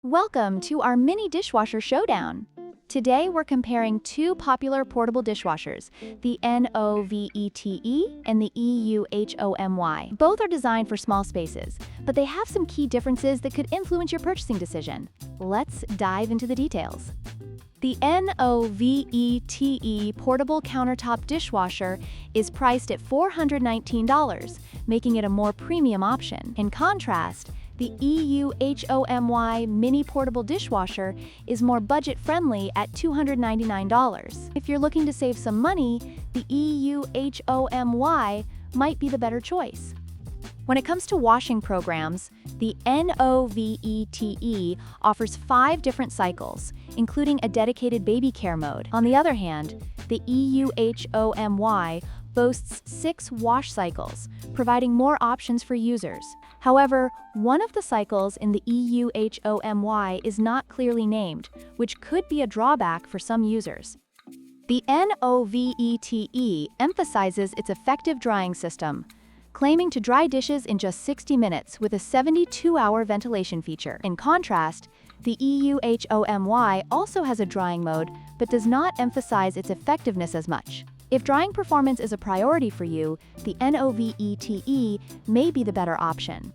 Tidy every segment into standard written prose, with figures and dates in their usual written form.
Welcome to our mini dishwasher showdown. Today we're comparing two popular portable dishwashers, the NOVETE and the EUHOMY. Both are designed for small spaces, but they have some key differences that could influence your purchasing decision. Let's dive into the details. The NOVETE portable countertop dishwasher is priced at $419, making it a more premium option. In contrast, the EUHOMY mini portable dishwasher is more budget-friendly at $299. If you're looking to save some money, the EUHOMY might be the better choice. When it comes to washing programs, the NOVETE offers 5 different cycles, including a dedicated baby care mode. On the other hand, the EUHOMY boasts 6 wash cycles, providing more options for users. However, one of the cycles in the EUHOMY is not clearly named, which could be a drawback for some users. The NOVETE emphasizes its effective drying system, claiming to dry dishes in just 60 minutes with a 72-hour ventilation feature. In contrast, the EUHOMY also has a drying mode, but does not emphasize its effectiveness as much. If drying performance is a priority for you, the NOVETE may be the better option.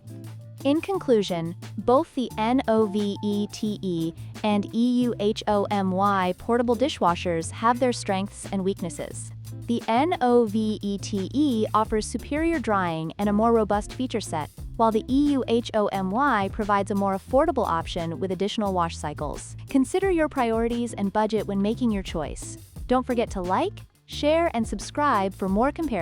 In conclusion, both the NOVETE and EUHOMY portable dishwashers have their strengths and weaknesses. The NOVETE offers superior drying and a more robust feature set, while the EUHOMY provides a more affordable option with additional wash cycles. Consider your priorities and budget when making your choice. Don't forget to like, share, and subscribe for more comparisons.